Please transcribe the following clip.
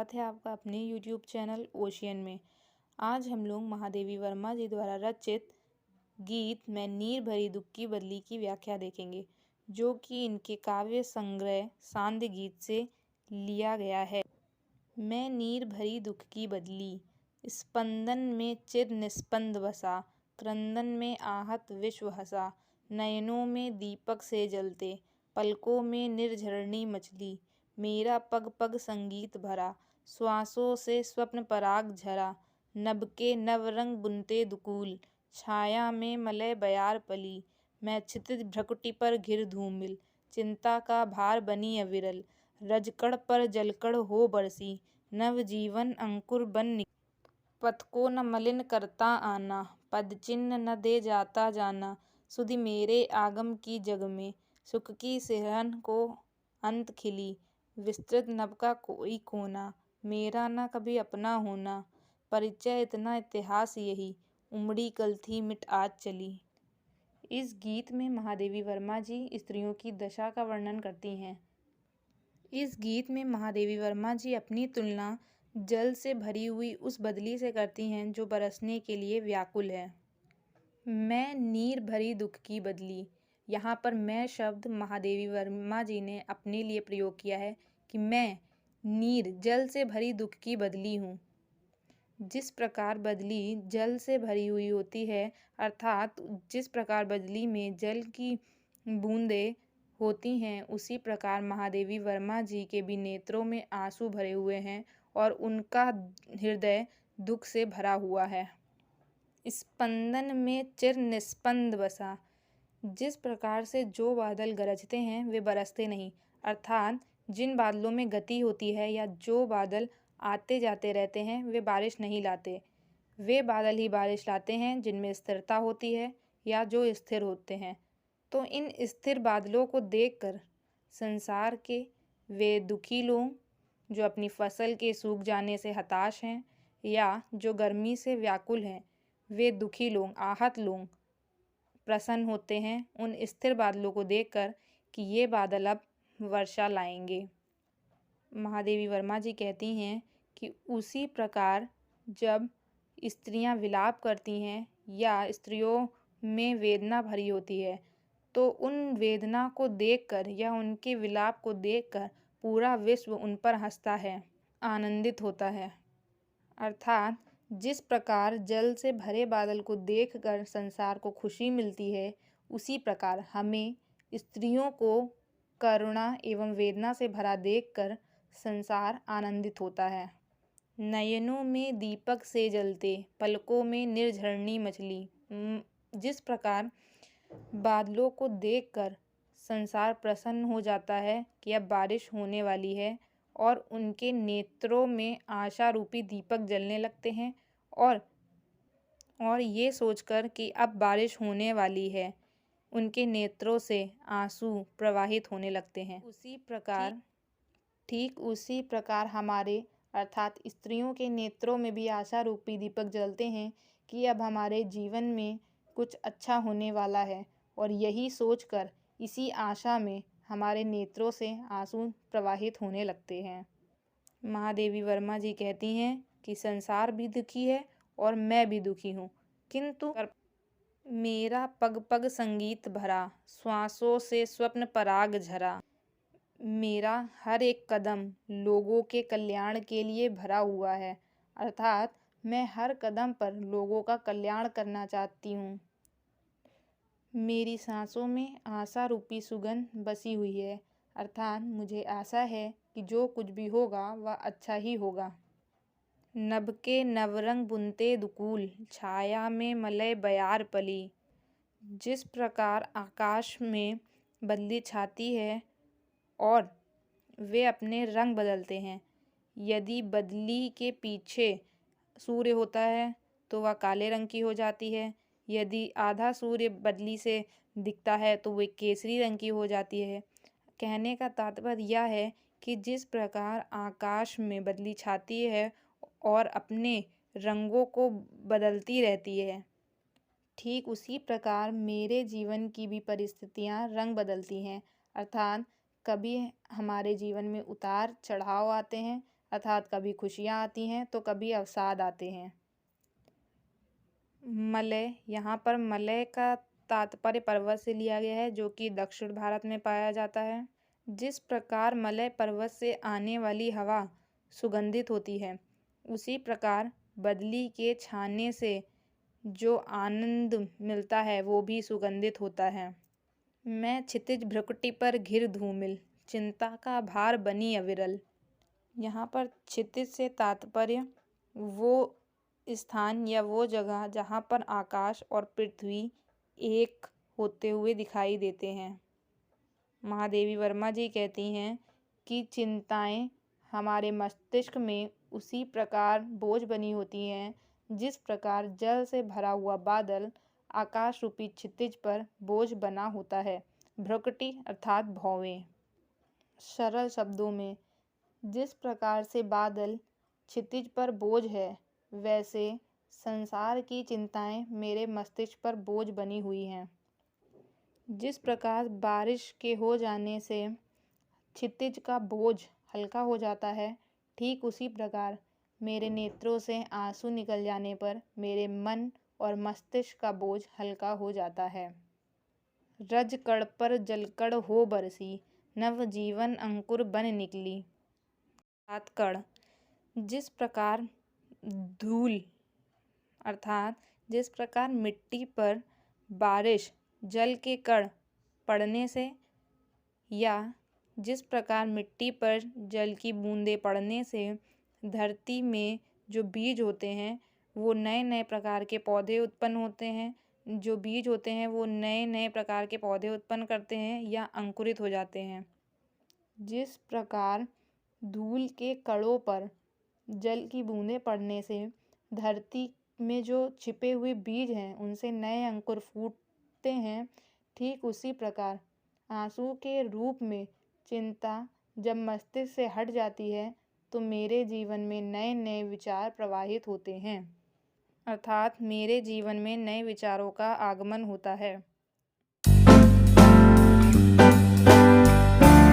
स्वागत है आपका अपने YouTube चैनल ओशियन में। आज हम लोग महादेवी वर्मा जी द्वारा रचित गीत मैं नीर भरी दुख की बदली की व्याख्या देखेंगे, जो कि इनके काव्य संग्रह सांध्य गीत से लिया गया है। मैं नीर भरी दुख की बदली, स्पंदन में चिर निस्पंद बसा, क्रंदन में आहत विश्व हंसा, नयनों में दीपक से जलते, पलकों में निर्झरणी मचली, मेरा पग पग संगीत भरा, श्वासों से स्वप्न पराग झरा, नभ के नवरंग बुनते दुकूल, छाया में मलय बयार पली, मैं क्षितिज भ्रकुटी पर घिर धूमिल, चिंता का भार बनी अविरल, रजकड़ पर जलकड़ हो बरसी, नव जीवन अंकुर बन पथ को न मलिन करता आना, पद चिन्ह न दे जाता जाना, सुधि मेरे आगम की जग में, सुख की सिरहन को अंत खिली, विस्तृत नभ का कोई कोना, मेरा न कभी अपना होना, परिचय इतना इतिहास यही, उमड़ी कल थी मिट आज चली। इस गीत में महादेवी वर्मा जी स्त्रियों की दशा का वर्णन करती हैं। इस गीत में महादेवी वर्मा जी अपनी तुलना जल से भरी हुई उस बदली से करती हैं जो बरसने के लिए व्याकुल है। मैं नीर भरी दुख की बदली, यहाँ पर मैं शब्द महादेवी वर्मा जी ने अपने लिए प्रयोग किया है कि मैं नीर जल से भरी दुख की बदली हूँ। जिस प्रकार बदली जल से भरी हुई होती है, अर्थात जिस प्रकार बदली में जल की बूंदें होती हैं, उसी प्रकार महादेवी वर्मा जी के भी नेत्रों में आंसू भरे हुए हैं और उनका हृदय दुख से भरा हुआ है। स्पंदन में चिर निस्पंद बसा, जिस प्रकार से जो बादल गरजते हैं वे बरसते नहीं, अर्थात जिन बादलों में गति होती है या जो बादल आते जाते रहते हैं वे बारिश नहीं लाते। वे बादल ही बारिश लाते हैं जिनमें स्थिरता होती है या जो स्थिर होते हैं। तो इन स्थिर बादलों को देखकर संसार के वे दुखी लोग जो अपनी फसल के सूख जाने से हताश हैं या जो गर्मी से व्याकुल हैं, वे दुखी लोग, आहत लोग प्रसन्न होते हैं उन स्थिर बादलों को देखकर कि ये बादल अब वर्षा लाएंगे। महादेवी वर्मा जी कहती हैं कि उसी प्रकार जब स्त्रियां विलाप करती हैं या स्त्रियों में वेदना भरी होती है, तो उन वेदना को देखकर या उनके विलाप को देखकर पूरा विश्व उन पर हंसता है, आनंदित होता है। अर्थात जिस प्रकार जल से भरे बादल को देखकर संसार को खुशी मिलती है, उसी प्रकार हमें स्त्रियों को करुणा एवं वेदना से भरा देखकर संसार आनंदित होता है। नयनों में दीपक से जलते, पलकों में निर्झरणी मचली, जिस प्रकार बादलों को देखकर संसार प्रसन्न हो जाता है कि अब बारिश होने वाली है और उनके नेत्रों में आशा रूपी दीपक जलने लगते हैं और ये सोचकर कि अब बारिश होने वाली है, उनके नेत्रों से आंसू प्रवाहित होने लगते हैं। ठीक उसी प्रकार हमारे अर्थात स्त्रियों के नेत्रों में भी आशा रूपी दीपक जलते हैं कि अब हमारे जीवन में कुछ अच्छा होने वाला है, और यही सोचकर इसी आशा में हमारे नेत्रों से आंसू प्रवाहित होने लगते हैं। महादेवी वर्मा जी कहती हैं कि संसार भी दुखी है और मैं भी दुखी हूँ, किंतु मेरा पग पग संगीत भरा, श्वासों से स्वप्न पराग झरा, मेरा हर एक कदम लोगों के कल्याण के लिए भरा हुआ है, अर्थात मैं हर कदम पर लोगों का कल्याण करना चाहती हूँ। मेरी सांसों में आशा रूपी सुगंध बसी हुई है, अर्थात मुझे आशा है कि जो कुछ भी होगा वह अच्छा ही होगा। नभ के नवरंग बुनते दुकूल, छाया में मलय बयार पली, जिस प्रकार आकाश में बदली छाती है और वे अपने रंग बदलते हैं। यदि बदली के पीछे सूर्य होता है तो वह काले रंग की हो जाती है, यदि आधा सूर्य बदली से दिखता है तो वे केसरी रंग की हो जाती है। कहने का तात्पर्य यह है कि जिस प्रकार आकाश में बदली छाती है और अपने रंगों को बदलती रहती है, ठीक उसी प्रकार मेरे जीवन की भी परिस्थितियाँ रंग बदलती हैं, अर्थात कभी हमारे जीवन में उतार चढ़ाव आते हैं, अर्थात कभी खुशियाँ आती हैं तो कभी अवसाद आते हैं। मलय, यहाँ पर मलय का तात्पर्य पर्वत से लिया गया है, जो कि दक्षिण भारत में पाया जाता है। जिस प्रकार मलय पर्वत से आने वाली हवा सुगंधित होती है, उसी प्रकार बदली के छाने से जो आनंद मिलता है वो भी सुगंधित होता है। मैं क्षितिज भ्रुकुटि पर घिर धूमिल, चिंता का भार बनी अविरल। यहाँ पर क्षितिज से तात्पर्य वो स्थान या वो जगह जहाँ पर आकाश और पृथ्वी एक होते हुए दिखाई देते हैं। महादेवी वर्मा जी कहती हैं कि चिंताएं हमारे मस्तिष्क में उसी प्रकार बोझ बनी होती हैं जिस प्रकार जल से भरा हुआ बादल आकाश रूपी क्षितिज पर बोझ बना होता है। भ्रुकुटि अर्थात भौवें। सरल शब्दों में, जिस प्रकार से बादल क्षितिज पर बोझ है, वैसे संसार की चिंताएं मेरे मस्तिष्क पर बोझ बनी हुई हैं। जिस प्रकार बारिश के हो जाने से क्षितिज का बोझ हल्का हो जाता है, ठीक उसी प्रकार मेरे नेत्रों से आंसू निकल जाने पर मेरे मन और मस्तिष्क का बोझ हल्का हो जाता है। रज कण पर जलकण हो बरसी, नव जीवन अंकुर बन निकली। कण, जिस प्रकार धूल अर्थात जिस प्रकार मिट्टी पर बारिश जल के कण पड़ने से या जिस प्रकार मिट्टी पर जल की बूंदें पड़ने से धरती में जो बीज होते हैं वो नए नए प्रकार के पौधे उत्पन्न होते हैं। जो बीज होते हैं वो नए नए प्रकार के पौधे उत्पन्न करते हैं या अंकुरित हो जाते हैं। जिस प्रकार धूल के कणों पर जल की बूंदें पड़ने से धरती में जो छिपे हुए बीज हैं उनसे नए अंकुर फूटते हैं, ठीक उसी प्रकार आंसू के रूप में चिंता जब मस्तिष्क से हट जाती है तो मेरे जीवन में नए नए विचार प्रवाहित होते हैं, अर्थात मेरे जीवन में नए विचारों का आगमन होता है।